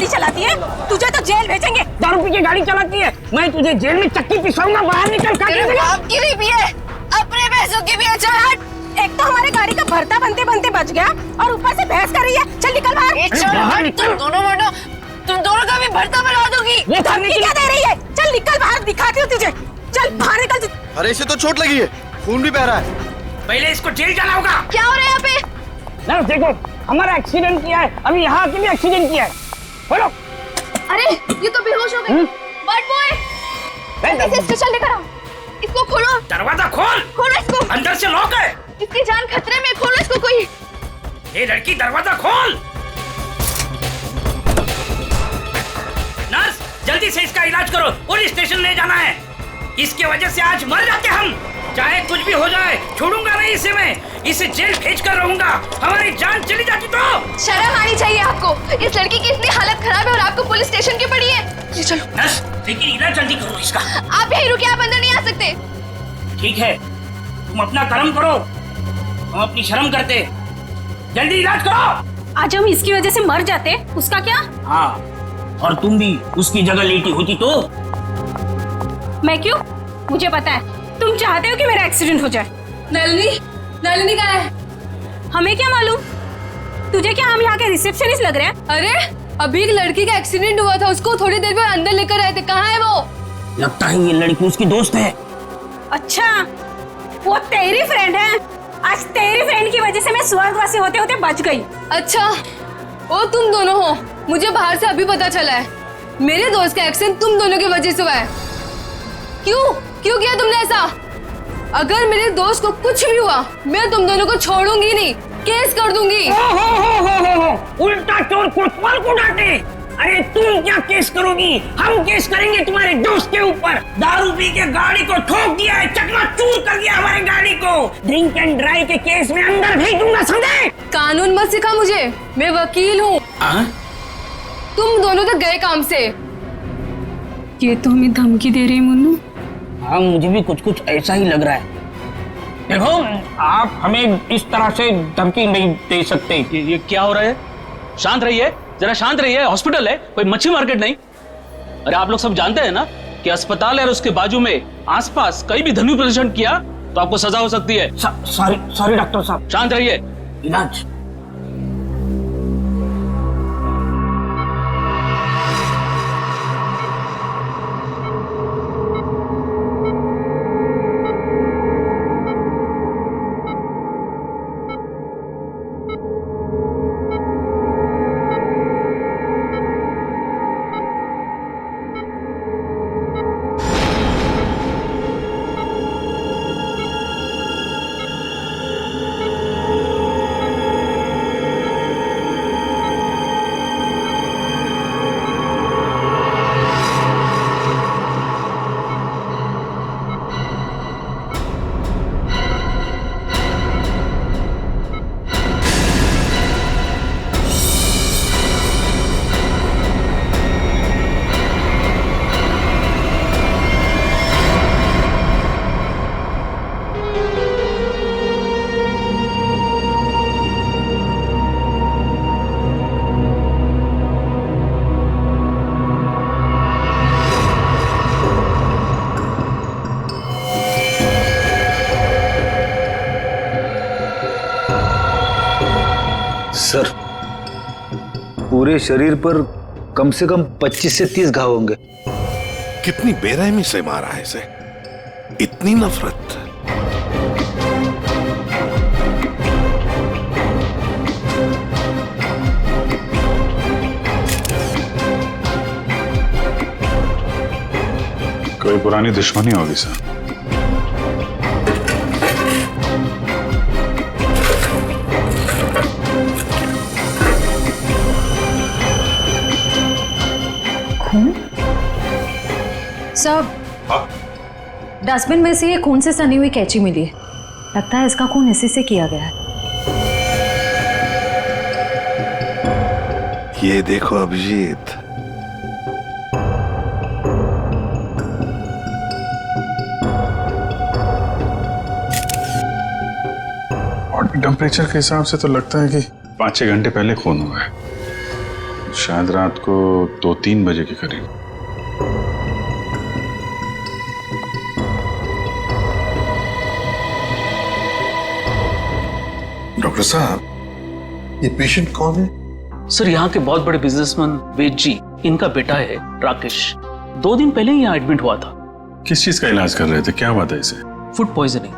गाड़ी चलाती है, तुझे तो जेल भेजेंगे। दारू पी के गाड़ी चलाती है, मैं तुझे जेल में चक्की पिसाऊंगा, बाहर निकल। आपकी भी पिए, अपने पैसों की भी। चल हट। एक तो हमारे गाड़ी का भरता बनते बनते बच गया और ऊपर से बहस कर रही है। चल निकल बाहर। तुम दोनों का भी भरता बना दूंगी। ये धमकी क्या दे रही है? चल निकल बाहर, दिखाती हूँ तुझे। चल बाहर निकल। अरे इसे तो चोट लगी है, खून भी बह रहा है। पहले इसको जेल जाना होगा। क्या हो रहा है यहाँ पे? नर्स देखो, हमारा एक्सीडेंट किया है, अभी यहाँ के भी एक्सीडेंट किया है। बोलो। अरे ये तो बेहोश हो गई। बट बॉय, इसे स्टेशन लेकर आओ। इसको खोलो। दरवाजा खोल। खोलो इसको। अंदर से लॉक है। इसकी जान खतरे में, खोलो इसको कोई। ये लड़की, दरवाजा खोल। नर्स जल्दी से इसका इलाज करो, पुलिस स्टेशन ले जाना है। इसके वजह से आज मर जाते हम। चाहे कुछ भी हो जाए, छोड़ूंगा नहीं इसे मैं। इसे जेल भेज कर रहूंगा। हमारी जान चली जाती तो। शर्म आनी चाहिए आपको। इस लड़की की इतनी हालत खराब है और आपको पुलिस स्टेशन की पड़ी है। जी चलो। नर्स लेकिन इलाज जल्दी करो इसका। आप यहीं रुकिए, आप अंदर नहीं आ सकते। ठीक है, तुम अपना कर्म करो, हम अपनी शर्म करते। जल्दी इलाज करो। आज हम इसकी वजह से मर जाते, उसका क्या? हाँ, और तुम भी उसकी जगह लेटी होती तो। मैं क्यों? मुझे पता है तुम चाहते हो कि मेरा एक्सीडेंट हो जाए। नलिनी कहाँ है? हमें क्या मालूम? तुझे क्या हम यहाँ के रिसेप्शनिस्ट लग रहे हैं? अरे अभी एक लड़की का एक्सीडेंट हुआ था, उसको थोड़ी देर में अंदर लेकर आए थे। कहाँ है वो? लगता है ये लड़की उसकी दोस्त है। अच्छा, वो तेरी फ्रेंड है। आज तेरी फ्रेंड की वजह से मैं स्वर्गवासी होते होते बच गई। अच्छा, वो तुम दोनों हो? मुझे बाहर से अभी पता चला है। मेरे दोस्त का एक्सीडेंट तुम दोनों की वजह से हुआ है। क्यों किया तुमने ऐसा? अगर मेरे दोस्त को कुछ भी हुआ, मैं तुम दोनों को छोड़ूंगी नहीं, केस कर दूंगी। हो। उल्टा चोर कोतवाल को डांटे। अरे तुम क्या केस करोगी? हम केस करेंगे तुम्हारे दोस्त के ऊपर। दारू पी के गाड़ी को ठोक दिया है, चकनाचूर कर दिया हमारी गाड़ी को। ड्रिंक एंड ड्राइव के केस में अंदर भेज दूंगा, समझे? कानून मत सिखा मुझे, मैं वकील हूँ। तुम दोनों तो गए काम से। ये तो हमें धमकी दे रही है मुन्नू। हाँ, मुझे भी कुछ ऐसा ही लग रहा है। देखो, आप हमें इस तरह से धमकी नहीं दे सकते। ये क्या हो रहा है? शांत रहिए, जरा शांत रहिए। हॉस्पिटल है, कोई मच्छी मार्केट नहीं। अरे आप लोग सब जानते हैं ना कि अस्पताल है और उसके बाजू में आसपास कहीं भी ध्वनि प्रदर्शन किया तो आपको सजा हो सकती है। सॉरी डॉक्टर साहब। शांत रहिए। इलाज। सर, पूरे शरीर पर कम से कम 25 से 30 घाव होंगे। कितनी बेरहमी से मारा है इसे, इतनी नफरत। कोई पुरानी दुश्मनी होगी सर। सर, डस्टबिन में से ये खून से सनी हुई कैंची मिली है। लगता है इसका खून इसी से किया गया है। ये देखो अभिजीत, बॉडी टेम्परेचर के हिसाब से तो लगता है कि 5-6 घंटे पहले खून हुआ है। शायद रात को 2-3 बजे के करीब। डॉक्टर साहब, ये पेशेंट कौन है? सर यहाँ के बहुत बड़े बिजनेसमैन वेद जी, इनका बेटा है राकेश। 2 दिन पहले ही यहाँ एडमिट हुआ था। किस चीज का इलाज कर रहे थे? क्या बात है इसे? फूड पॉइजनिंग,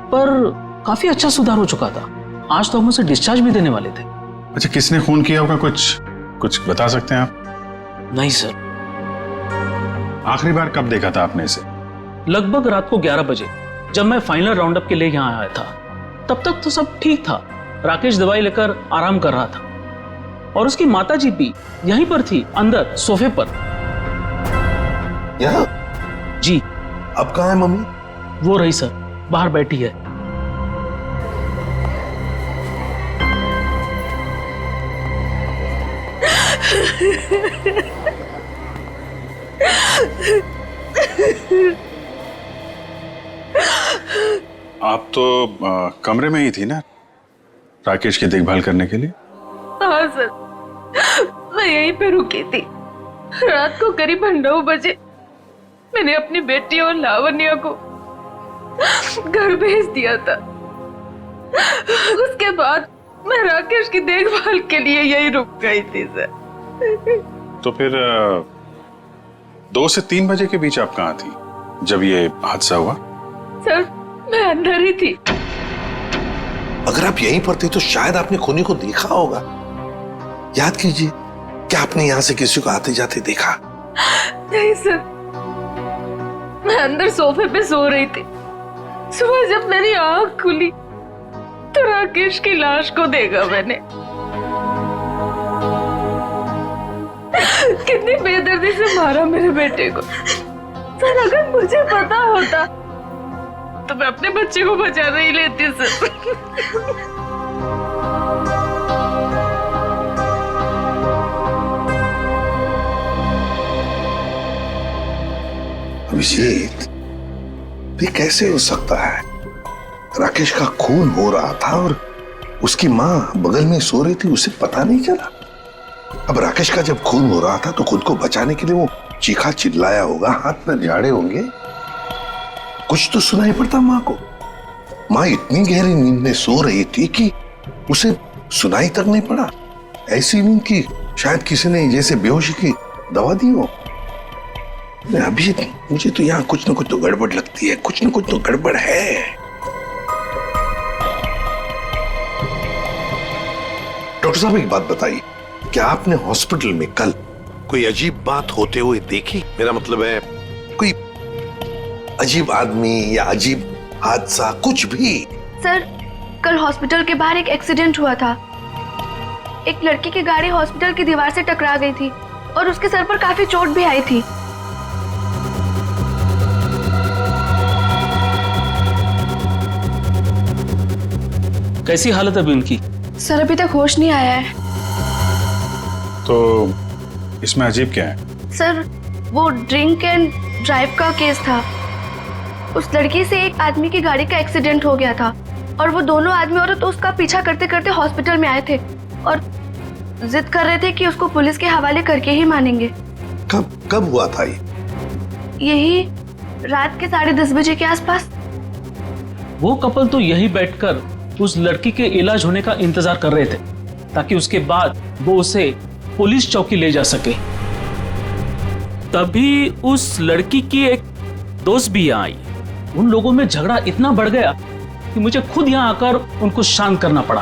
पर काफी अच्छा सुधार हो चुका था। आज तो हम उसे डिस्चार्ज भी देने वाले थे। अच्छा, किसने खून किया होगा? कुछ बता सकते हैं आप? नहीं सर। आखिरी बार कब देखा था आपने इसे? लगभग रात को 11 बजे, जब मैं फाइनल राउंड अप के लिए यहाँ आया था। तब तक तो सब ठीक था। राकेश दवाई लेकर आराम कर रहा था और उसकी माताजी भी यहीं पर थी, अंदर सोफे पर। यहाँ? जी। अब कहाँ है मम्मी? वो रही सर, बाहर बैठी है। आप तो कमरे में ही थी ना राकेश की देखभाल करने के लिए? हाँ सर, मैं यहीं पे रुकी थी। रात को करीब 9 बजे मैंने अपनी बेटी और लावण्या को घर भेज दिया था। उसके बाद मैं राकेश की देखभाल के लिए यहीं रुक गई थी सर। तो फिर 2 से 3 बजे के बीच आप कहाँ थी जब ये हादसा हुआ? सर, मैं अंदर ही थी। अगर आप यहीं पर थे तो शायद आपने खूनी को देखा होगा। याद कीजिए, क्या आपने यहाँ से किसी को आते जाते देखा? नहीं सर, मैं अंदर सोफे पे सो रही थी। सुबह जब मेरी आंख खुली तो राकेश की लाश को देखा मैंने। कितनी बेदर्दी से मारा मेरे बेटे को। सर, अगर मुझे पता होता तो मैं अपने बच्चे को बचा नहीं लेती सर। अभिजीत, ये कैसे हो सकता है? राकेश का खून हो रहा था और उसकी माँ बगल में सो रही थी, उसे पता नहीं चला। अब राकेश का जब खून हो रहा था तो खुद को बचाने के लिए वो चीखा चिल्लाया होगा, हाथ पैर झाड़े होंगे। कुछ तो सुनाई पड़ता माँ को। माँ इतनी गहरी नींद में सो रही थी कि उसे सुनाई तक नहीं पड़ा। ऐसी नींद की शायद किसी ने जैसे बेहोशी की दवा दी हो। अभी मुझे तो यहाँ कुछ न कुछ तो गड़बड़ लगती है, कुछ न कुछ तो गड़बड़ है। डॉक्टर साहब, एक बात बताइए, क्या आपने हॉस्पिटल में कल कोई अजीब बात होते हुए देखी? मेरा मतलब है कोई अजीब आदमी या अजीब हादसा, कुछ भी? सर, कल हॉस्पिटल के बाहर एक एक्सीडेंट हुआ था। एक लड़की की गाड़ी हॉस्पिटल की दीवार से टकरा गई थी और उसके सर पर काफी चोट भी आई थी। कैसी हालत है अभी उनकी? सर, अभी तक होश नहीं आया है। तो इसमें अजीब क्या है? सर, वो ड्रिंक एंड ड्राइव का केस था। उस लड़की से एक आदमी की गाड़ी का एक्सीडेंट हो गया था और वो दोनों आदमी औरत उसका पीछा करते करते हॉस्पिटल में आए थे और जिद कर रहे थे कि उसको पुलिस के हवाले करके ही मानेंगे। कब हुआ था ये? यही रात के 10:30 बजे के आसपास। वो कपल तो यही बैठकर उस लड़की के इलाज होने का इंतजार कर रहे थे ताकि उसके बाद वो उसे पुलिस चौकी ले जा सके। तभी उस लड़की की एक दोस्त भी यहाँ आई। उन लोगों में झगड़ा इतना बढ़ गया कि मुझे खुद यहाँ आकर उनको शांत करना पड़ा।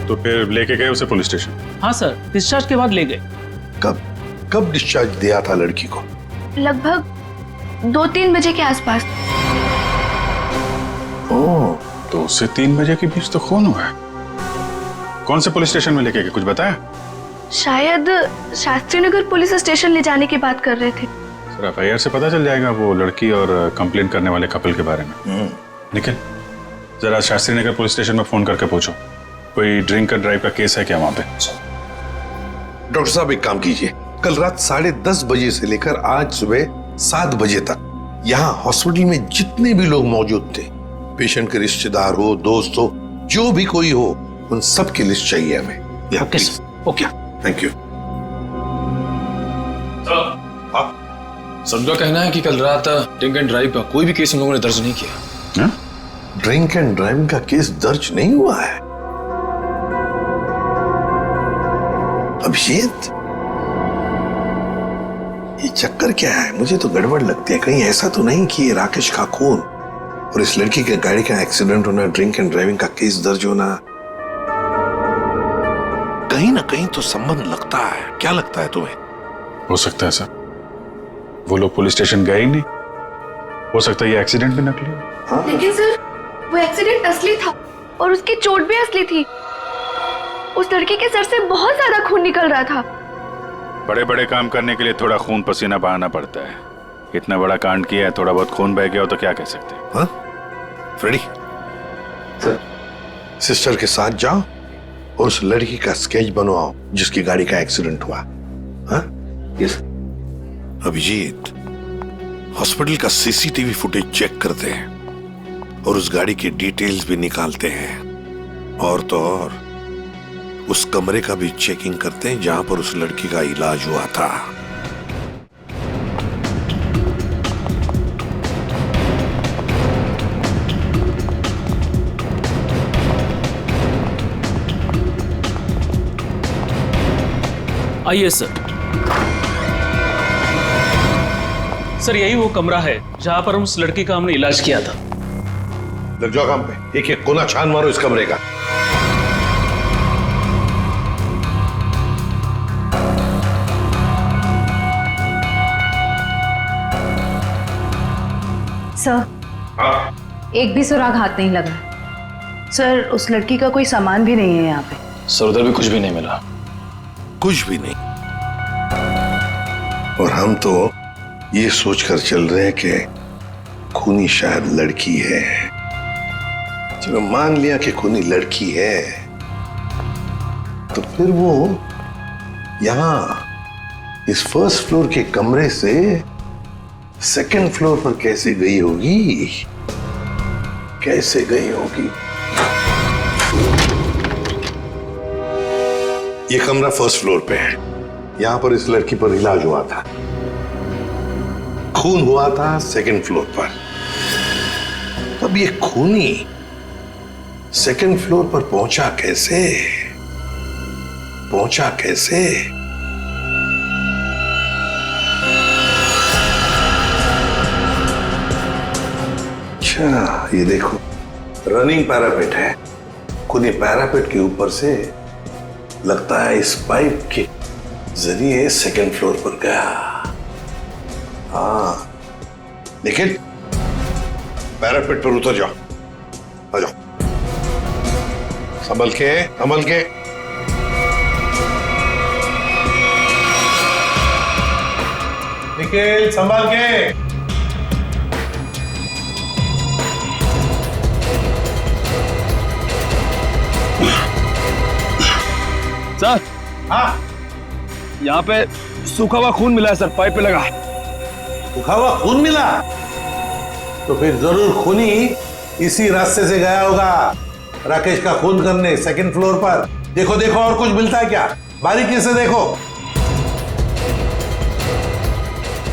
तो फिर लेके गए उसे पुलिस स्टेशन? हाँ सर, डिस्चार्ज के बाद ले गए। कब डिस्चार्ज दिया था लड़की को? लगभग 2-3 बजे के आसपास। ओह, 2 से 3 बजे के बीच तो खून हुआ है। कौन से पुलिस स्टेशन में लेके गए, कुछ बताया? शायद शास्त्री नगर पुलिस स्टेशन ले जाने की बात कर रहे थे। सर, FIR से पता चल जाएगा वो लड़की और कंप्लेंट करने वाले कपल के बारे में। निखिल, जरा शास्त्री नगर पुलिस स्टेशन में फोन करके पूछो कोई ड्रिंक एंड ड्राइव का केस है क्या वहां पे। डॉक्टर साहब, एक काम कीजिए, कल रात 10:30 बजे से लेकर आज सुबह 7 बजे तक यहाँ हॉस्पिटल में जितने भी लोग मौजूद थे, पेशेंट के रिश्तेदार हो, दोस्त हो, जो भी कोई हो, उन सब की लिस्ट चाहिए हमें। Okay sir, okay. Thank you. सबका कहना है कि कल रात ड्रिंक एंड ड्राइव का कोई भी केस हम लोगों ने दर्ज नहीं किया। ड्रिंक एंड ड्राइविंग का केस दर्ज नहीं हुआ है? अभिजीत, ये चक्कर क्या है? मुझे तो गड़बड़ लगती है। कहीं ऐसा तो नहीं कि ये राकेश का खून और इस लड़की के गाड़ी का एक्सीडेंट होना, ड्रिंक एंड ड्राइविंग का केस दर्ज होना, कहीं ना कहीं तो संबंध लगता है। क्या लगता है तुम्हें? हो सकता है सर, वो लोग पुलिस स्टेशन गए ही नहीं। हो सकता है ये एक्सीडेंट भी नकली हो। लेकिन सर, वो एक्सीडेंट असली था और उसकी चोट भी असली थी। उस लड़की के सर से बहुत ज्यादा खून निकल रहा था। बड़े बड़े काम करने के लिए थोड़ा खून पसीना बहाना पड़ता है। इतना बड़ा कांड किया है, थोड़ा बहुत खून बह गया हो तो क्या कह सकते हैं। हाँ? फ्रेडी, सिस्टर के साथ जाओ और उस लड़की का स्केच बनवाओ जिसकी गाड़ी का एक्सीडेंट हुआ। हाँ? यस। अभिजीत, हॉस्पिटल का सीसीटीवी फुटेज चेक करते हैं और उस गाड़ी की डिटेल्स भी निकालते हैं। और तो और उस कमरे का भी चेकिंग करते हैं जहां पर उस लड़की का इलाज हुआ था। आइए सर। सर, यही वो कमरा है जहां पर उस लड़की का हमने इलाज किया था। लग जाओ काम पे, एक एक कोना छान मारो इस कमरे का। सर, एक भी सुराग हाथ नहीं लगा। सर, उस लड़की का कोई सामान भी नहीं है यहाँ पे। सर, उधर भी कुछ भी नहीं मिला। कुछ भी नहीं। और हम तो ये सोचकर चल रहे हैं कि खूनी शायद लड़की है। चलो मान लिया कि खूनी लड़की है, तो फिर वो यहां इस फर्स्ट फ्लोर के कमरे से सेकंड फ्लोर पर कैसे गई होगी? कैसे गई होगी? ये कमरा फर्स्ट फ्लोर पे है। यहां पर इस लड़की पर इलाज हुआ था। खून हुआ था सेकंड फ्लोर पर। तब ये खूनी सेकंड फ्लोर पर पहुंचा कैसे? पहुंचा कैसे? अच्छा, ये देखो, रनिंग पैरापेट है। खूनी पैरापेट के ऊपर से लगता है इस पाइप के जरिए सेकंड फ्लोर पर गया। हाँ, लेकिन पैरापेट पर उतर जाओ। आ जाओ, संभल के, संभल के। निखिल, संभल के। सर, हाँ, यहाँ पे सूखा हुआ खून मिला है सर, पाइप पे लगा। सूखा हुआ खून मिला? तो फिर जरूर खूनी इसी रास्ते से गया होगा राकेश का खून करने सेकंड फ्लोर पर। देखो देखो, और कुछ मिलता है क्या? बारीकी से देखो।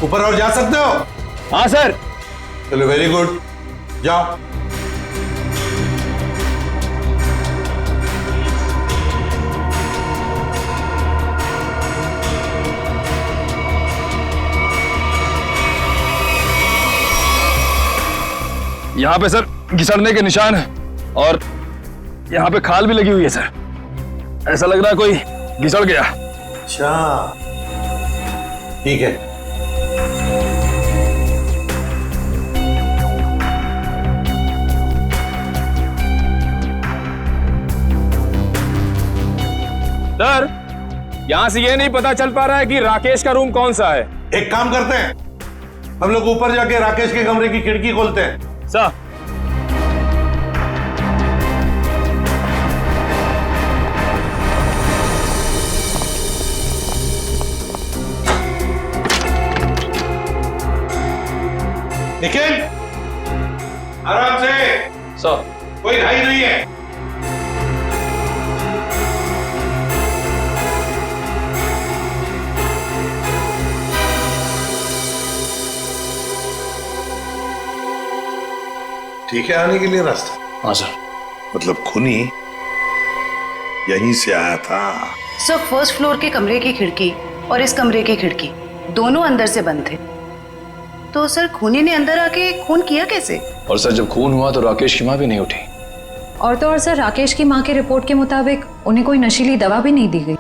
ऊपर और जा सकते हो? हाँ सर। चलो, वेरी गुड, जाओ। यहाँ पे सर घिसड़ने के निशान है और यहाँ पे खाल भी लगी हुई है सर। ऐसा लग रहा है कोई घिसड़ गया। अच्छा, ठीक है। सर, यहाँ से ये नहीं पता चल पा रहा है कि राकेश का रूम कौन सा है। एक काम करते हैं, हम लोग ऊपर जाके राकेश के कमरे की खिड़की खोलते हैं। सर, निखिल, आराम से। सर, कोई ढाई नहीं है। ठीक है आने के लिए रास्ता? हाँ सर। मतलब खूनी यहीं से आया था? सर फर्स्ट फ्लोर के कमरे की खिड़की और इस कमरे की खिड़की दोनों अंदर से बंद थे, तो सर खूनी ने अंदर आके खून किया कैसे? और सर जब खून हुआ तो राकेश की माँ भी नहीं उठी। और तो और सर राकेश की माँ के रिपोर्ट के मुताबिक उन्हें कोई नशीली दवा भी नहीं दी गई।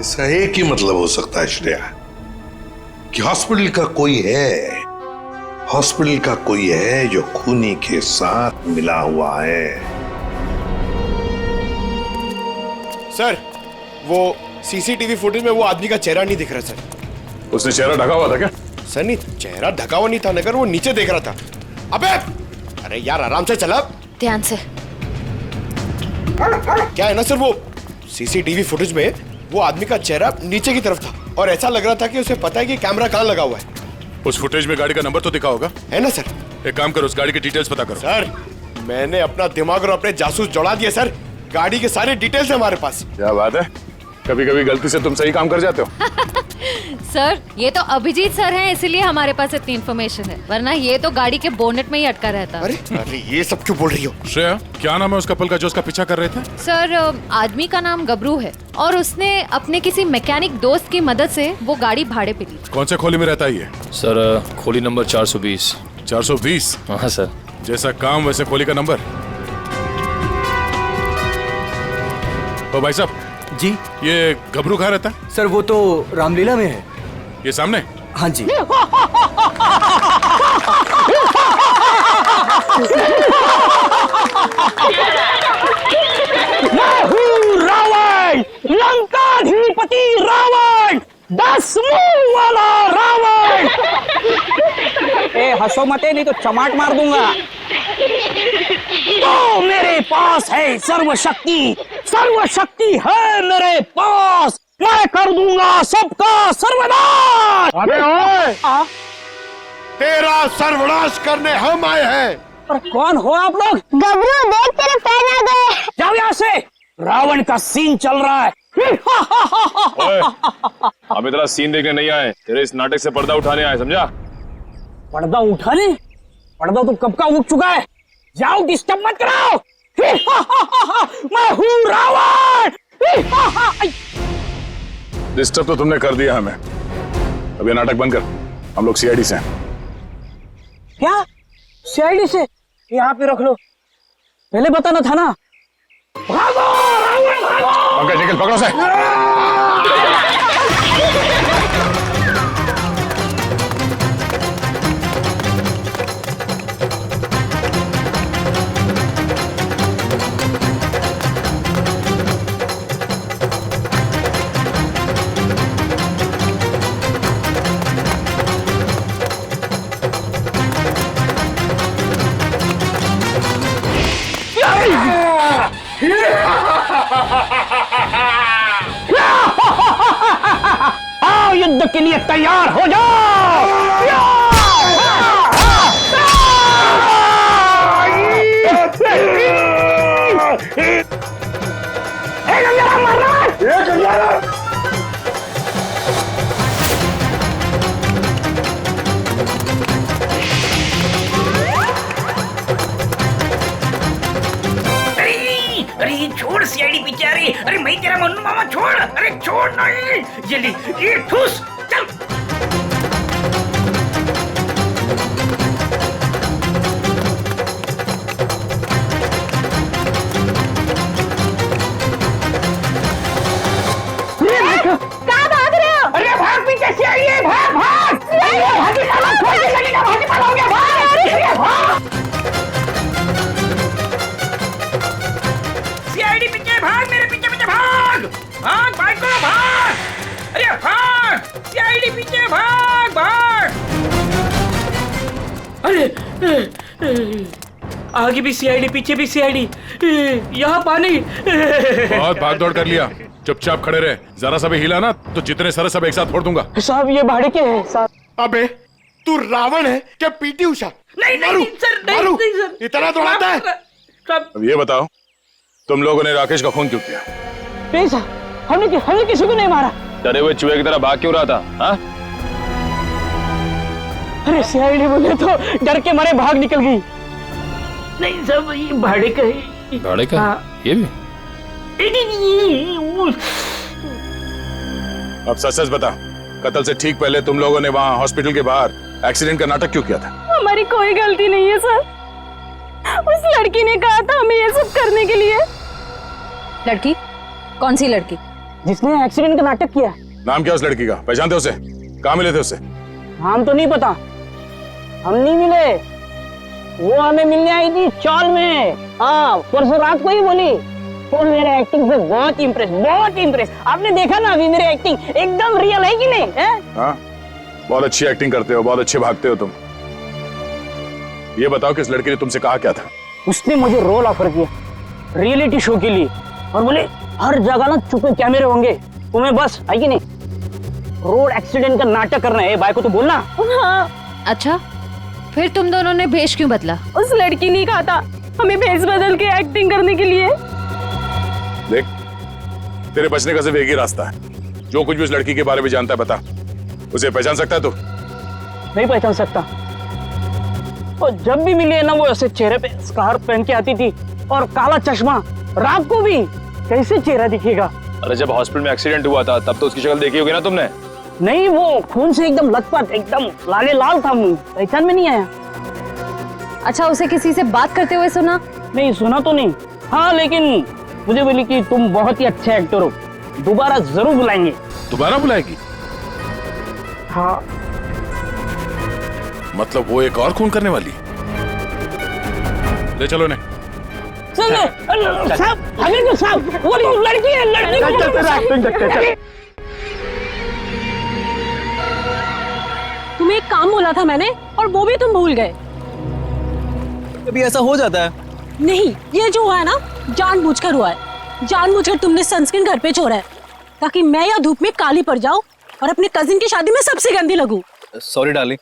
इसका एक ही मतलब हो सकता है श्रेया कि हॉस्पिटल का कोई है जो खूनी के साथ मिला हुआ है। सर वो सीसीटीवी फुटेज में वो आदमी का चेहरा नहीं दिख रहा सर। उसने चेहरा ढका हुआ था क्या? सर नहीं, चेहरा ढका हुआ नहीं था, मगर वो नीचे देख रहा था। अबे अरे यार आराम से चला, ध्यान से। क्या है ना सर, वो सीसीटीवी फुटेज में वो आदमी का चेहरा नीचे की तरफ था और ऐसा लग रहा था कि उसे पता है कि कैमरा कहाँ लगा हुआ है। उस फुटेज में गाड़ी का नंबर तो दिखा होगा? है ना सर। एक काम करो, उस गाड़ी की डिटेल्स पता करो। सर मैंने अपना दिमाग और अपने जासूस जोड़ा दिए सर, गाड़ी के सारे डिटेल्स है हमारे पास। क्या बात है, कभी कभी गलती से तुम सही काम कर जाते हो। सर ये तो अभिजीत सर हैं, इसीलिए हमारे पास इतनी इन्फॉर्मेशन है, वरना ये तो गाड़ी के बोनेट में ही अटका रहता। अरे ये सब क्यों बोल रही हो? श्रेया क्या नाम है उस कपल का जो उसका पीछा कर रहे थे? सर आदमी का नाम गबरू है और उसने अपने किसी मैकेनिक दोस्त की मदद से वो गाड़ी भाड़े पे ली। कौन से खोली में रहता है ये? सर खोली नंबर 420। 420? हाँ सर। जैसा काम वैसे खोली का नंबर। तो भाई साहब जी, ये गबरू कहाँ रहता है? सर वो तो रामलीला में है। ये सामने? हाँ जी। मैं हूँ रावण, लंकाधिपति रावण, 10 मुंह वाला रावण। ए हंसो मते नहीं तो चमाट मार दूंगा। तो मेरे पास है सर्वशक्ति, सर्वशक्ति है मेरे पास, मैं कर दूंगा सबका सर्वनाश। अबे ओए, तेरा सर्वनाश करने हम आए हैं। पर कौन हो आप लोग? गबरू देख तेरे पैर आ गए। जाओ यहाँ से, रावण का सीन चल रहा है। ओए, हम इतना सीन देखने नहीं आए, तेरे इस नाटक से पर्दा उठाने आए, समझा? पर्दा उठाने? पर्दा तो कब का उठ चुका है, जाओ डिस्टर्ब मत कराओ। मैं हूँ रावण। डिस्टर्ब तो तुमने कर दिया हमें, अब ये नाटक बंद कर, हम लोग सीआईडी से हैं। क्या सीआईडी से? यहाँ पे रख लो, पहले बताना था ना। भागो रावण भागो। पंकज निकल, पकड़ो से। आओ युद्ध के लिए तैयार हो जाओ। अरे छोड़ सीआईडी पीछे आ रही। अरे मैं तेरा मन्नू मामा, छोड़। अरे छोड़ नहीं, ये ले, ये ठूस, चल। कहाँ भाग रहे हो? अरे भाग, पीछे सीआईडी है, भाग भाग। सीआईडी पीछे भाग, मेरे पीछे पीछे भाग भाग भाग करो, भाग। अरे भाग, सीआईडी पीछे भाग भाग। अरे आगे भी सीआईडी, पीछे भी सीआईडी, यहाँ पानी। बहुत भाग दौड़ कर लिया, चुपचाप खड़े रहे, जरा सा भी हिला ना तो जितने सारे सब एक साथ फोड़ दूंगा। साहब ये भाड़े के हैं साहब। अबे तू रावण है क्या पीटी उषा? नहीं नहीं सर, नहीं सर, इतना दौड़ाता है। अब ये बताओ, तुम लोगों ने राकेश का खून क्यों किया? नहीं साहब, हमने किसी को नहीं मारा। डरे हुए चूहे की तरह भाग क्यों रहा था? हाँ? अरे सीआईडी बोले तो डर के मारे भाग निकल गई। नहीं सब ये भाड़े का है। भाड़े का? हाँ। ये भी? अब सच सच बता, कत्ल से ठीक पहले तुम लोगों ने वहां हॉस्पिटल के बाहर एक्सीडेंट का नाटक क्यों किया था? हमारी कोई गलती नहीं है सर, उस लड़की ने कहा था हमें ये सब करने के लिए। लड़की? कौन सी लड़की? जिसने एक्सीडेंट का नाटक किया। नाम क्या उस लड़की का? पहचानते उसे? कहाँ मिले थे उससे? हम तो नहीं पता, हम नहीं मिले। वो हमें मिलने आई थी चौल में। हाँ, परसों रात को ही बोली। वो मेरे एक्टिंग से बहुत इम्प्रेस। आपने देखा ना अभी मेरी एक्टिंग एकदम रियल है कि नहीं है? हाँ, बहुत अच्छी एक्टिंग करते हो, बहुत अच्छे भागते हो तुम। ये बताओ कि इस लड़की ने तुमसे कहा क्या था? उसने मुझे रोल ऑफर किया रियलिटी शो के लिए और बोले हर जगह ना छुपे कैमरे होंगे, तुम्हें बस है कि नहीं रोड एक्सीडेंट का नाटक करना है। भाई को तो बोलना। हाँ। अच्छा, फिर तुम दोनों ने भेष क्यों बदला? उस लड़की ने कहा था हमें भेष बदल के एक्टिंग करने के लिए। देख, तेरे बचने का सिर्फ एक ही रास्ता है। जो कुछ भी उस लड़की के बारे में जानता है बता। उसे पहचान सकता है तू? नहीं पहचान सकता। और जब भी मिली है ना, वो ऐसे चेहरे पे स्कार्फ पहन के आती थी और काला चश्मा। रात को भी कैसे चेहरा दिखेगा? अरे जब हॉस्पिटल में एक्सीडेंट हुआ था तब तो उसकी शक्ल देखी होगी ना तुमने? नहीं, वो खून से एकदम लथपथ, एकदम लाले लाल था मुंह, पहचान में नहीं आया। अच्छा, उसे किसी से बात करते हुए सुना? नहीं सुना तो नहीं। हाँ, लेकिन मुझे बोली कि तुम बहुत ही अच्छे एक्टर हो, दोबारा जरूर बुलाएंगे। दोबारा बुलाएगी? हाँ। मतलब वो एक और खून करने वाली? ले चलो इन्हें। साहब, हमें तो साहब, वो लड़की है, लड़की। तुम्हें एक काम बोला था मैंने और वो भी तुम भूल गए। कभी ऐसा हो जाता है। नहीं, ये जो हुआ है ना जानबूझकर हुआ है। जानबूझकर तुमने सनस्क्रीन घर पे छोड़ा है ताकि मैं या धूप में काली पड़ जाऊं और अपने कजिन की शादी में सबसे गंदी लगूं। सॉरी डार्लिंग,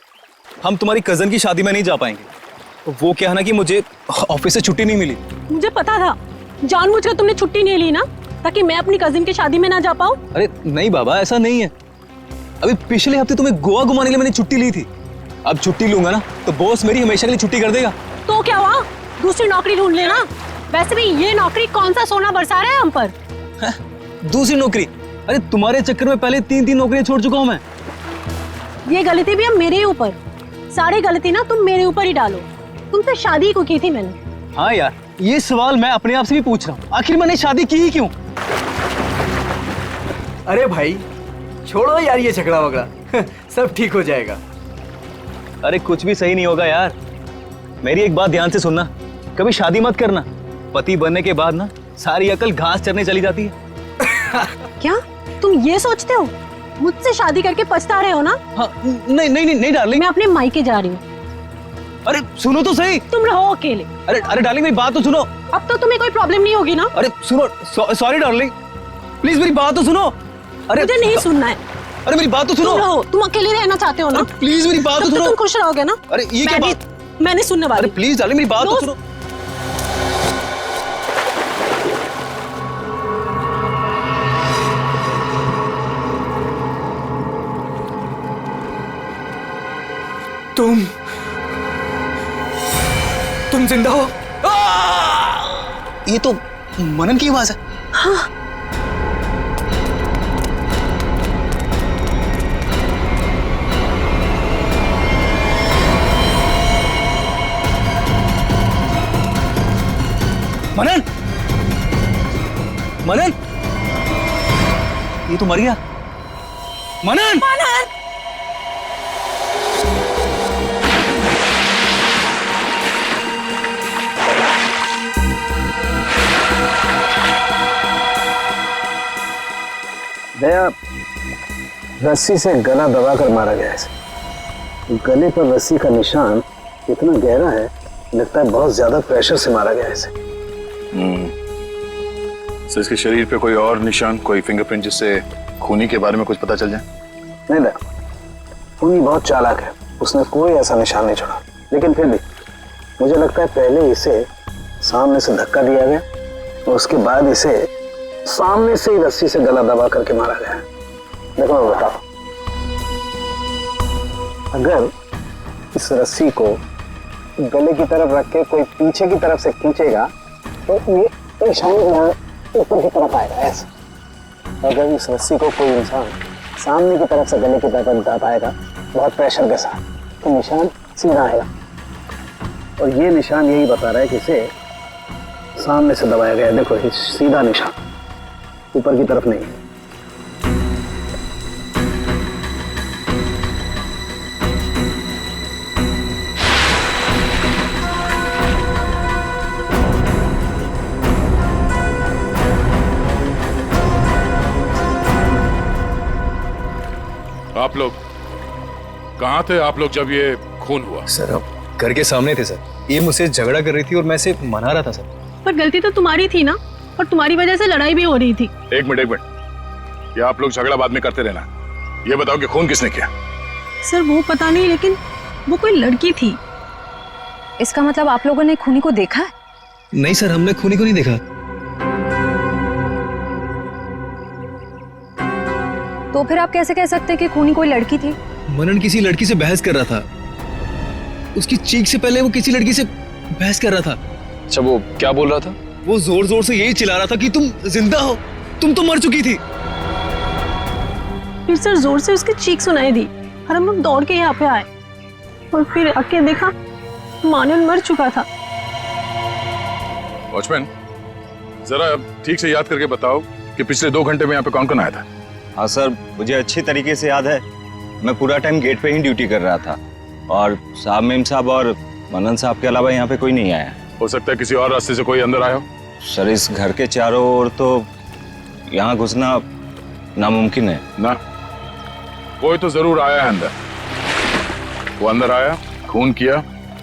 हम तुम्हारी कजन की शादी में नहीं जा पाएंगे। वो क्या है ना कि मुझे ऑफिस से छुट्टी नहीं मिली। मुझे पता था, जानबूझकर तुमने छुट्टी नहीं ली ना ताकि मैं अपनी कजिन की शादी में ना जा पाऊं। अरे नहीं बाबा, ऐसा नहीं है। अभी पिछले हफ्ते तुम्हें गोवा घुमाने के लिए मैंने छुट्टी ली थी। अब छुट्टी लूंगा ना तो बॉस मेरी हमेशा के लिए छुट्टी कर देगा। तो क्या हुआ, दूसरी नौकरी ढूंढ लेना। वैसे भी ये नौकरी कौन सा सोना बरसा रहा है हम पर। दूसरी नौकरी? अरे तुम्हारे चक्कर में पहले 3 नौकरियां छोड़ चुका हूं मैं। ये गलती भी अब मेरे ऊपर। सारी गलती ना तुम मेरे ऊपर ही डालो। तुमसे शादी को की थी मैंने। हाँ यार, ये सवाल मैं अपने आप से भी पूछ रहा हूँ, आखिर मैंने शादी की ही क्यों? अरे भाई छोड़ो यार ये झगड़ा वगड़ा, सब ठीक हो जाएगा। अरे कुछ भी सही नहीं होगा यार। मेरी एक बात ध्यान से सुनना, कभी शादी मत करना। पति बनने के बाद ना सारी अकल घास चरने चली जाती है। क्या तुम ये सोचते हो? मुझसे शादी करके पछता रहे हो ना? हाँ, नहीं डार्लिंग, मैं अपने मायके जा रही हूँ। अरे सुनो तो सही। तुम रहो अकेले। अरे डार्लिंग मेरी बात तो सुनो। अब तो तुम्हें कोई प्रॉब्लम नहीं होगी ना? अरे सुनो, सॉरी डार्लिंग, प्लीज मेरी बात तो सुनो। अरे मुझे नहीं सुनना है। अरे मेरी बात तो सुनो। तुम रहो, तुम अकेले रहना चाहते हो ना? प्लीज मेरी बात तो सुनो। तुम खुश रहोगे ना? अरे ये क्या बात? मैंने सुनने वाली। अरे प्लीज डार्लिंग मेरी बात तो सुनो। तुम जिंदा हो? ये तो मनन की आवाज है। हाँ। मनन, मनन, ये तो मर गया। मनन, मनन, दया रस्सी से गला दबाकर मारा गया है। गले पर रस्सी का निशान इतना गहरा है, लगता है बहुत ज्यादा प्रेशर से मारा गया है इसे। तो इसके शरीर पे कोई और निशान, कोई फिंगरप्रिंट जिससे खूनी के बारे में कुछ पता चल जाए? नहीं दया, खूनी बहुत चालाक है, उसने कोई ऐसा निशान नहीं छोड़ा। लेकिन फिर भी मुझे लगता है पहले इसे सामने से धक्का दिया गया और उसके बाद इसे सामने से ही रस्सी से गला दबा करके मारा गया। देखो मैं बताओ, अगर इस रस्सी को गले की तरफ रख के कोई पीछे की तरफ से खींचेगा तो ये निशान यहाँ ऊपर की तरफ आएगा ऐसे। अगर इस रस्सी को कोई इंसान सामने की तरफ से गले की तरफ दबाएगा बहुत प्रेशर के साथ तो निशान सीधा आएगा। और ये निशान यही बता रहा है कि इसे सामने से दबाया गया है। देखो ये सीधा निशान, ऊपर की तरफ नहीं है। आप लोग कहाँ थे आप लोग जब ये खून हुआ? सर अब घर के सामने थे सर। ये मुझसे झगड़ा कर रही थी और मैं इसे मना रहा था सर। पर गलती तो तुम्हारी थी ना, और तुम्हारी वजह से लड़ाई भी हो रही थी। एक मिनट ये आप लोग झगड़ा बाद में करते रहना। ये बताओ कि खून किसने किया? सर वो पता नहीं, लेकिन वो कोई लड़की थी। इसका मतलब आप लोगों ने खूनी को देखा है? नहीं सर, हमने खूनी को नहीं देखा। तो फिर आप कैसे कह सकते हैं कि खूनी कोई लड़की थी? मनन किसी लड़की से बहस कर रहा था। उसकी चीख से पहले वो किसी लड़की से बहस कर रहा था। अच्छा वो क्या बोल रहा था? वो जोर जोर से यही चिल्ला रहा था कि तुम जिंदा हो, तुम तो मर चुकी थी। फिर सर जोर से उसकी चीख सुनाई दी और हम लोग दौड़ के यहाँ पे आए और फिर आके देखा मानन मर चुका था। वॉचमैन जरा ठीक से याद करके बताओ कि पिछले 2 घंटे में यहाँ पे कौन कौन आया था? हाँ सर, मुझे अच्छी तरीके से याद है। मैं पूरा टाइम गेट पे ही ड्यूटी कर रहा था और साहब मेम साहब और मनन साहब के अलावा यहाँ पे कोई नहीं आया। हो सकता है किसी और रास्ते से कोई अंदर आया हो। सर इस घर के चारों ओर तो यहाँ घुसना नामुमकिन है ना। कोई तो जरूर आया है अंदर। वो अंदर आया, खून किया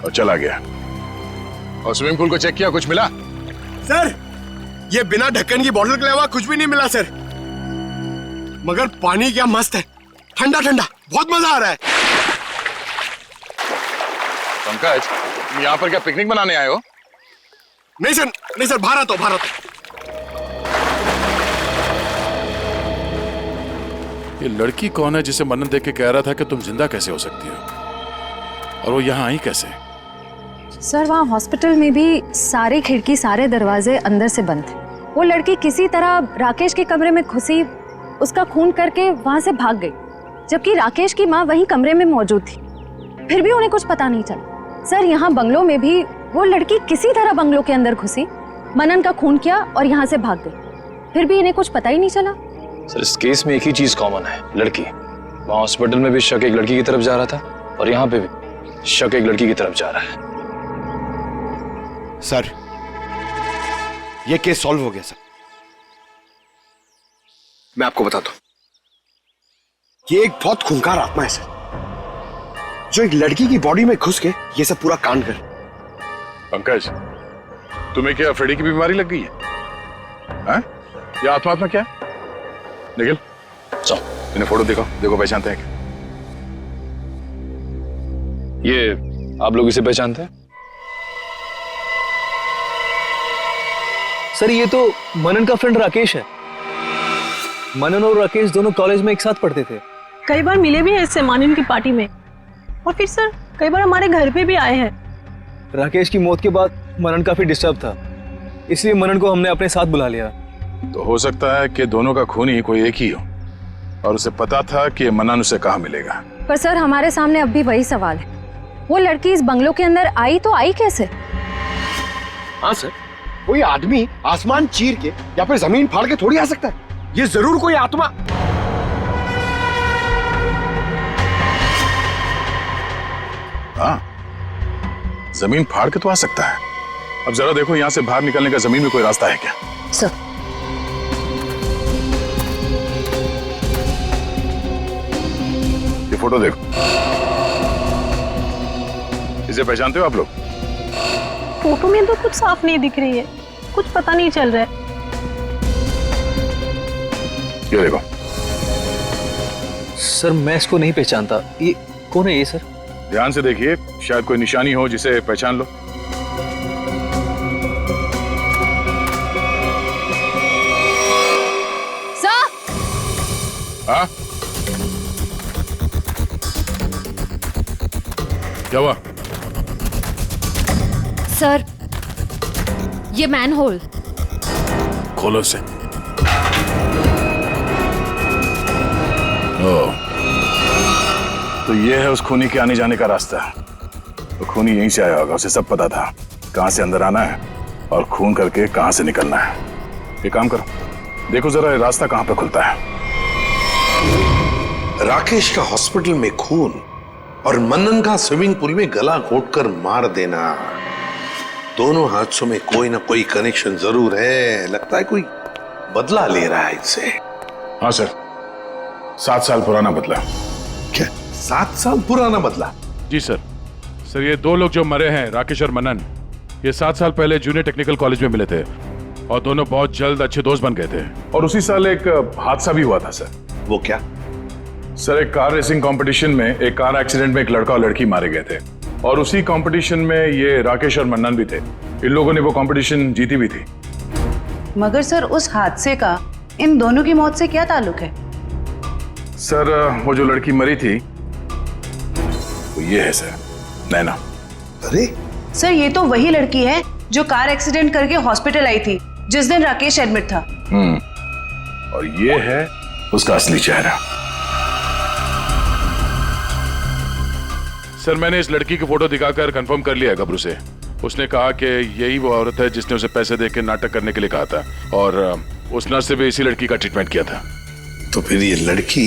और चला गया। और स्विमिंग पूल को चेक किया, कुछ मिला? सर ये बिना ढक्कन की बोतल के अलावा कुछ भी नहीं मिला सर। मगर पानी क्या मस्त है, ठंडा ठंडा, बहुत मजा आ रहा है। पंकज तुम यहाँ पर क्या पिकनिक मनाने आए हो? नहीं सर भारत हो भारत। ये लड़की कौन है जिसे मनन देख के कह रहा था कि तुम जिंदा कैसे हो सकती हो, और वो यहाँ आई कैसे? सर वहाँ हॉस्पिटल में भी सारे खिड़की सारे दरवाजे अंदर से बंद थे। वो लड़की किसी तरह राकेश के कमरे में घुसी, उसका खून करके वहां से भाग गई, जबकि राकेश की माँ वहीं कमरे में मौजूद थी। फिर भी उन्हें कुछ पता नहीं चला। सर यहाँ बंगलों में भी वो लड़की किसी तरह बंगलों के अंदर घुसी, मनन का खून किया और यहाँ से भाग गई। फिर भी इन्हें कुछ पता ही नहीं चला। सर इस केस में एक ही चीज कॉमन है, लड़की। वहाँ हॉस्पिटल में भी शक एक लड़की की तरफ जा रहा था और यहाँ पे भी शक एक लड़की की तरफ जा रहा है। सर ये केस सॉल्व हो गया सर। मैं आपको बताता हूं, ये एक बहुत खूंखार आत्मा है सर, जो एक लड़की की बॉडी में घुस के ये सब पूरा कांड कर। पंकज तुम्हें क्या फ्रेडी की बीमारी लग गई है? हाँ? ये आत्मा क्या है? निखिल चलो इन्हें फोटो देखो, देखो पहचानते हैं क्या? ये आप लोग इसे पहचानते हैं? सर ये तो मनन का फ्रेंड राकेश है। मनन और राकेश दोनों कॉलेज में एक साथ पढ़ते थे। कई बार मिले भी हैं इससे मानन की पार्टी में, और फिर सर कई बार हमारे घर पे भी आए हैं। राकेश की मौत के बाद मनन काफी डिस्टर्ब था, इसलिए मनन को हमने अपने साथ बुला लिया। तो हो सकता है कि दोनों का खूनी कोई एक ही हो और उसे पता था कि मनन उसे कहाँ मिलेगा। पर सर हमारे सामने अब भी वही सवाल है, वो लड़की इस बंगलो के अंदर आई तो आई कैसे? हाँ सर, कोई आदमी आसमान चीर के या फिर जमीन फाड़ के थोड़ी आ सकता है। ये जरूर कोई आत्मा। हाँ जमीन फाड़ के तो आ सकता है। अब जरा देखो यहाँ से बाहर निकलने का जमीन में कोई रास्ता है क्या? सर ये फोटो देखो, इसे पहचानते हो आप लोग? फोटो में तो कुछ साफ नहीं दिख रही है, कुछ पता नहीं चल रहा है। ये देखो। सर मैं इसको नहीं पहचानता, ये कौन है ये सर? ध्यान से देखिए, शायद कोई निशानी हो जिसे पहचान लो। सर हाँ क्या हुआ? सर, ये मैन होल। खोलो से। तो ये है उस खूनी के आने जाने का रास्ता। तो खूनी यहीं से आया होगा, उसे सब पता था कहां से अंदर आना है और खून करके कहां से निकलना है। एक काम करो, देखो जरा ये रास्ता कहां पे खुलता है। राकेश का हॉस्पिटल में खून और मनन का स्विमिंग पूल में गला घोटकर मार देना, दोनों हादसों में कोई ना कोई कनेक्शन जरूर है। लगता है कोई बदला ले रहा है इनसे। हाँ सर, 7 साल पुराना बदला। क्या 7 साल पुराना बदला? जी सर। सर ये 2 लोग जो मरे हैं, राकेश और मनन, ये 7 साल पहले जूनियर टेक्निकल कॉलेज में मिले थे और दोनों बहुत जल्द अच्छे दोस्त बन गए थे। और उसी साल एक हादसा भी हुआ था सर। वो क्या? सर एक कार रेसिंग कंपटीशन में एक कार एक्सीडेंट में एक लड़का और लड़की मारे गए थे और उसी कंपटीशन में ये राकेश और मन्नन भी थे। इन लोगों ने वो कंपटीशन जीती भी थी। मगर सर उस हादसे का इन दोनों की मौत से क्या ताल्लुक है? सर वो जो लड़की मरी थी वो ये है सर, नैना। अरे सर ये तो वही लड़की है जो कार एक्सीडेंट करके हॉस्पिटल आई थी जिस दिन राकेश एडमिट था। और ये है उसका असली चेहरा। सर मैंने इस लड़की की फोटो दिखाकर कंफर्म कर लिया है गबरू से। उसने कहा कि यही वो औरत है जिसने उसे पैसे देके नाटक करने के लिए कहा था और उस नर्स से भी इसी लड़की का ट्रीटमेंट किया था। तो फिर ये लड़की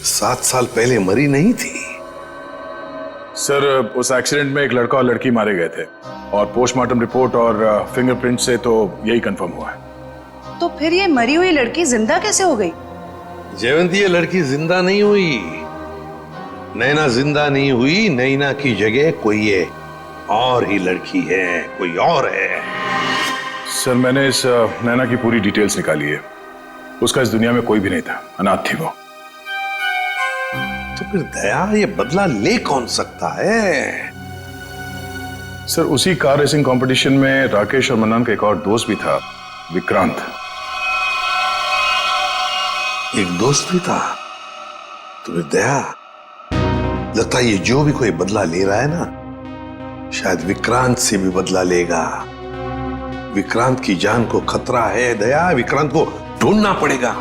7 साल पहले मरी नहीं थी? सर उस एक्सीडेंट में एक लड़का और लड़की मारे गए थे और पोस्टमार्टम रिपोर्ट और फिंगरप्रिंट से तो यही कंफर्म हुआ है। तो फिर ये मरी हुई लड़की जिंदा कैसे हो गई? जयवंती, ये लड़की जिंदा नहीं हुई। नैना जिंदा नहीं हुई। नैना की जगह कोई ये और ही लड़की है, कोई और है। सर मैंने इस नैना की पूरी डिटेल्स निकाली है। उसका इस दुनिया में कोई भी नहीं था, अनाथ थी वो। तो फिर दया ये बदला ले कौन सकता है? सर उसी कार रेसिंग कंपटीशन में राकेश और मन्नन का एक और दोस्त भी था, विक्रांत। एक दोस्त भी था? तो फिर दया लगता है ये जो भी कोई बदला ले रहा है ना, शायद विक्रांत से भी बदला लेगा। विक्रांत की जान को खतरा है दया, विक्रांत को ढूंढना पड़ेगा।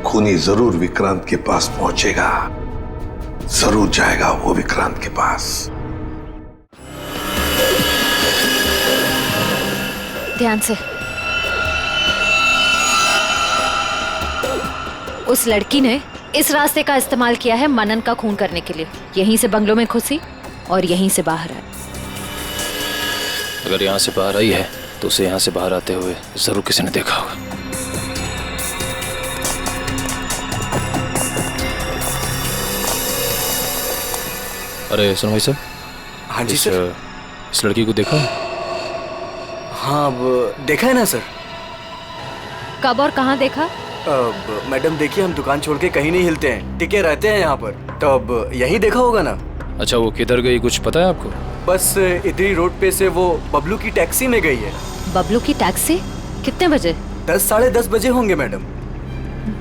खूनी जरूर विक्रांत के पास पहुंचेगा, जरूर जाएगा वो विक्रांत के पास। ध्यान से। उस लड़की ने इस रास्ते का इस्तेमाल किया है मनन का खून करने के लिए। यहीं से बंगलों में घुसी और यहीं से बाहर आई। अगर यहाँ से बाहर आई है तो उसे यहाँ से बाहर आते हुए जरूर किसी ने देखा होगा। अरे सुनो भाई साहब। हाँ जी सर। इस लड़की को देखा? हाँ देखा है ना सर। कब और कहाँ देखा? मैडम देखिए, हम दुकान छोड़ के कहीं नहीं हिलते हैं, टिके रहते हैं यहाँ पर। तो अब यही देखा होगा ना। अच्छा वो किधर गई कुछ पता है आपको? बस इधरी रोड पे से वो बबलू की टैक्सी में गई है। बबलू की टैक्सी? कितने बजे? 10 साढ़े 10 बजे होंगे मैडम।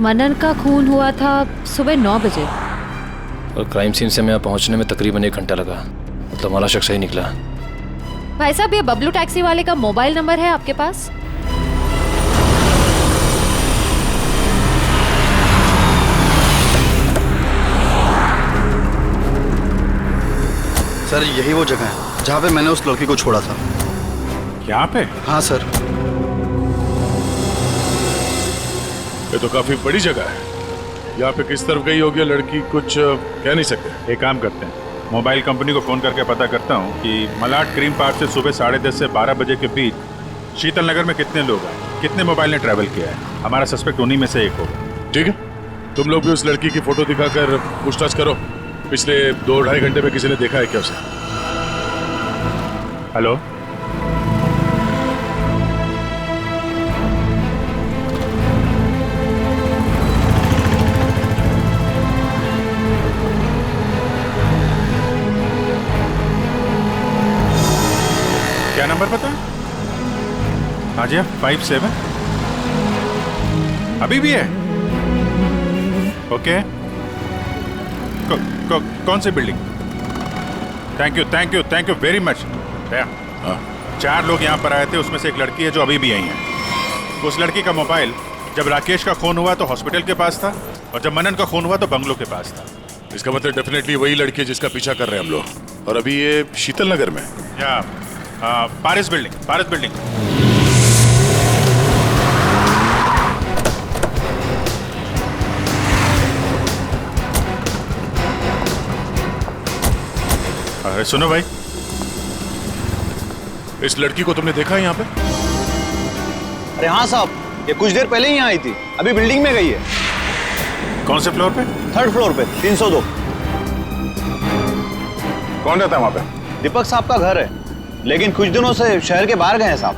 मनन का खून हुआ था सुबह 9 बजे और क्राइम सीन से यहाँ पहुँचने में तकरीबन 1 घंटा लगा। मतलब हमारा शख्स सही निकला। भाई साहब ये बबलू टैक्सी वाले का मोबाइल नंबर है आपके पास? सर यही वो जगह है जहाँ पे मैंने उस लड़की को छोड़ा था। यहाँ पे? हाँ सर। ये तो काफी बड़ी जगह है। यहाँ पे किस तरफ गई होगी लड़की कुछ कह नहीं सकते। एक काम करते हैं, मोबाइल कंपनी को फोन करके पता करता हूँ कि मलाड क्रीम पार्क से सुबह 10:30 से 12 बजे के बीच शीतल नगर में कितने लोग आए, कितने मोबाइल ने ट्रैवल किया है। हमारा सस्पेक्ट उन्हीं में से एक होगा। ठीक है, तुम लोग भी उस लड़की की फोटो दिखाकर पूछताछ करो। पिछले 2-2.5 घंटे में किसी ने देखा है क्या उसे? हेलो, क्या नंबर पता? हाँ जी, 57 अभी भी है? ओके। कौन सी building? Thank you very much. 4 लोग यहाँ पर आए थे, उसमें से एक लड़की है जो अभी भी यहीं है। उस लड़की का मोबाइल जब राकेश का खून हुआ तो हॉस्पिटल के पास था, और जब मनन का खून हुआ तो बंगलों के पास था। इसका मतलब डेफिनेटली वही लड़की है जिसका पीछा कर रहे हैं हम लोग। और अभी ये शीतल नगर में या पारिस बिल्डिंग। अरे सुनो भाई, इस लड़की को तुमने देखा है यहाँ पे? अरे हाँ साहब, ये कुछ देर पहले ही यहाँ आई थी, अभी बिल्डिंग में गई है। कौन से फ्लोर पे? 3rd फ्लोर पे, 302। कौन रहता है वहां पे? दीपक साहब का घर है, लेकिन कुछ दिनों से शहर के बाहर गए हैं साहब।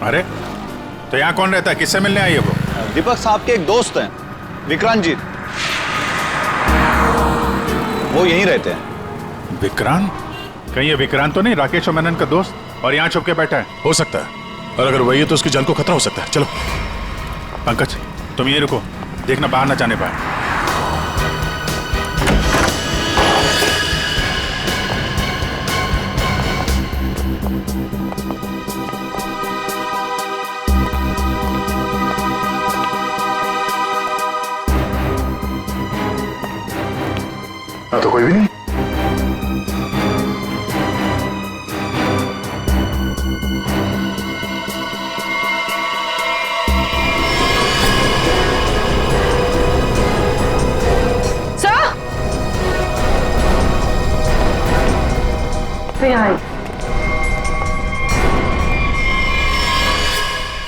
अरे तो यहाँ कौन रहता है? किससे मिलने आई है वो? दीपक साहब के एक दोस्त हैं, विक्रांत जी, वो यहीं रहते हैं। विक्रांत? कहीं ये विक्रांत तो नहीं राकेश और मनन का दोस्त, और यहाँ छुप के बैठा है? हो सकता है, और अगर वही है तो उसकी जान को खतरा हो सकता है। चलो पंकज, तुम ये रुको, देखना बाहर ना जाने पाए। तो कोई भी नहीं।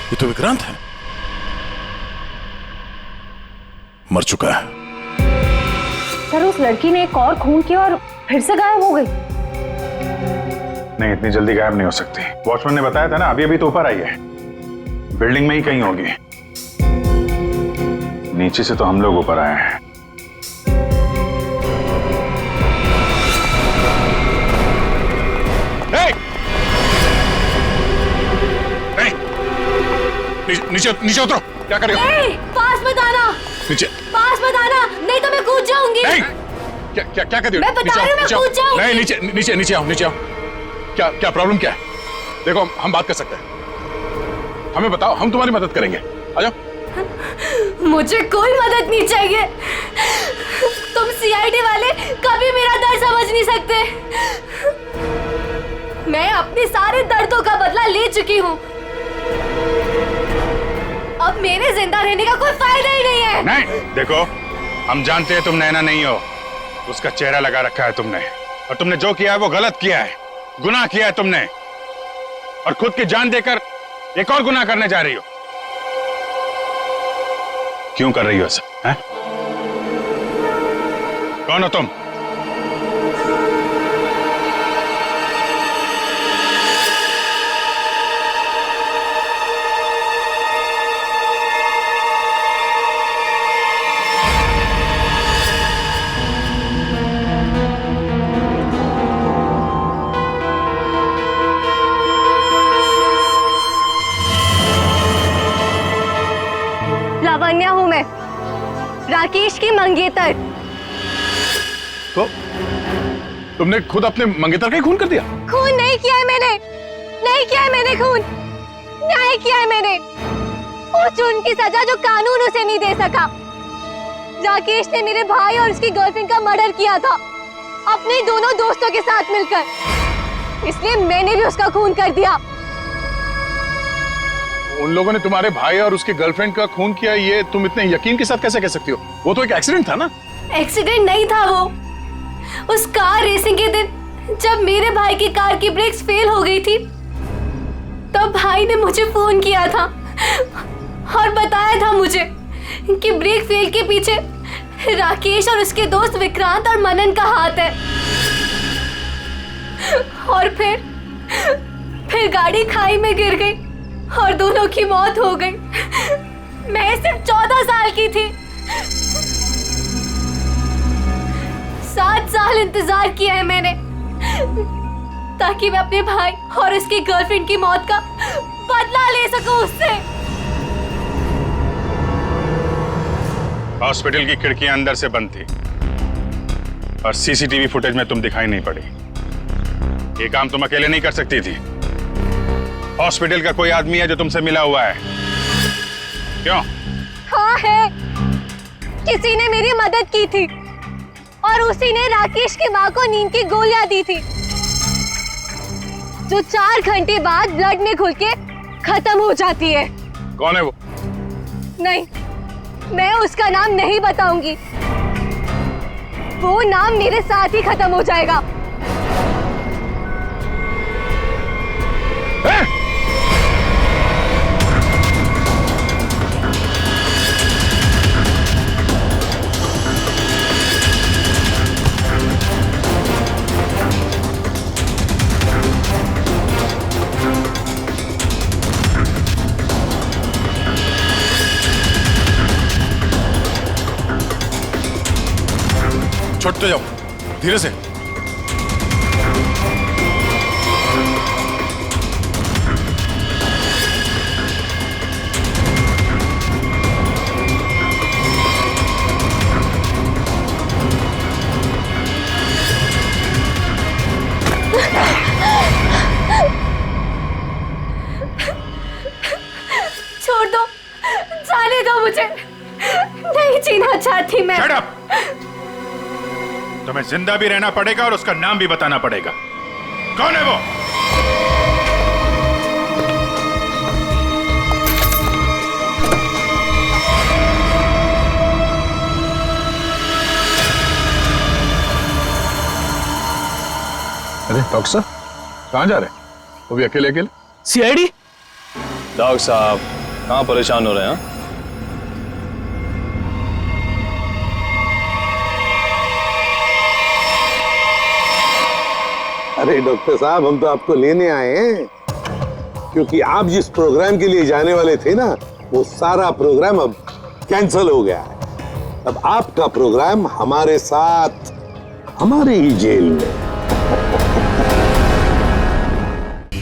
ये तो विक्रांत है, मर चुका है। सर उस लड़की ने एक और खून किया और फिर से गायब हो गई। नहीं, इतनी जल्दी गायब नहीं हो सकती। वॉचमैन ने बताया था ना, अभी तो ऊपर आई है, बिल्डिंग में ही कहीं होगी। नीचे से तो हम लोग ऊपर आए हैं। नीचे उतरो, क्या कर रहे हो? पास मत आना, नीचे पास मत आना, नहीं तो मैं कूद जाऊंगी। क्या कर रही हो? मैं बता रही हूँ, मैं कूद जाऊंगी। नहीं, नीचे आओ। क्या प्रॉब्लम क्या है? देखो हम बात कर सकते हैं, हमें बताओ, हम तुम्हारी मदद करेंगे। आ जाओ। मुझे कोई मदद नहीं चाहिए। तुम सीआईडी वाले कभी मेरा दर्द समझ नहीं सकते। मैं अपने सारे दर्दों का बदला ले चुकी हूँ। अब मेरे जिंदा रहने का कोई फायदा ही नहीं है। नहीं, देखो हम जानते हैं तुम नैना नहीं हो, उसका चेहरा लगा रखा है तुमने, और तुमने जो किया है वो गलत किया है, गुनाह किया है तुमने, और खुद की जान देकर एक और गुनाह करने जा रही हो। क्यों कर रही हो ऐसा? कौन हो तुम? लावण्या हूँ मैं, राकेश की मंगेतर। तो तुमने खुद अपने मंगेतर का ही खून कर दिया? खून नहीं किया है मैंने, नहीं किया है मैंने खून, न्याय किया है मैंने। उस जुर्म की सजा जो कानून उसे नहीं दे सका। राकेश ने मेरे भाई और उसकी गर्लफ्रेंड का मर्डर किया था, अपने दोनों दोस्तों के साथ मिलकर, इसलिए मैंने भी उसका खून कर दिया। उन लोगों ने तुम्हारे भाई और उसकी गर्लफ्रेंड का खून किया, ये तुम इतने यकीन के साथ कैसे कह सकती हो? वो तो एक एक्सीडेंट था ना? एक्सीडेंट नहीं था वो। उस कार रेसिंग के दिन जब मेरे भाई की कार की ब्रेक्स फेल हो गई थी, तब भाई ने मुझे फोन किया था और बताया था मुझे कि ब्रेक फेल के पीछे राकेश और उसके दोस्त विक्रांत और मनन का हाथ है। और फिर गाड़ी खाई में गिर गई और दोनों की मौत हो गई। मैं सिर्फ 14 साल की थी। 7 साल इंतजार किया है मैंने ताकि मैं अपने भाई और उसकी गर्लफ्रेंड की मौत का बदला ले सकूं उससे। हॉस्पिटल की खिड़कियां अंदर से बंद थी और सीसीटीवी फुटेज में तुम दिखाई नहीं पड़ी। ये काम तुम अकेले नहीं कर सकती थी। हॉस्पिटल का कोई आदमी है जो तुमसे मिला हुआ है? क्यों? हाँ है, किसी ने मेरी मदद की थी और उसी ने राकेश की माँ को नींद की गोलियां दी थी, जो 4 घंटे बाद ब्लड में घुल के खत्म हो जाती है। कौन है वो? नहीं, मैं उसका नाम नहीं बताऊंगी। वो नाम मेरे साथ ही खत्म हो जाएगा। छोड़ते जाओ, धीरे से। छोड़ दो, जाने दो मुझे, नहीं जीना चाहती मैं। Shut up! तुम्हें जिंदा भी रहना पड़ेगा और उसका नाम भी बताना पड़ेगा। कौन है वो? अरे डॉक्टर साहब, कहाँ जा रहे हैं? वो भी अकेले अकेले? सीआईडी? डॉक्टर साहब कहाँ परेशान हो रहे हैं? अरे डॉक्टर साहब, हम तो आपको लेने आए हैं, क्योंकि आप जिस प्रोग्राम के लिए जाने वाले थे ना, वो सारा प्रोग्राम अब कैंसिल हो गया है। अब आपका प्रोग्राम हमारे साथ, हमारे ही जेल में।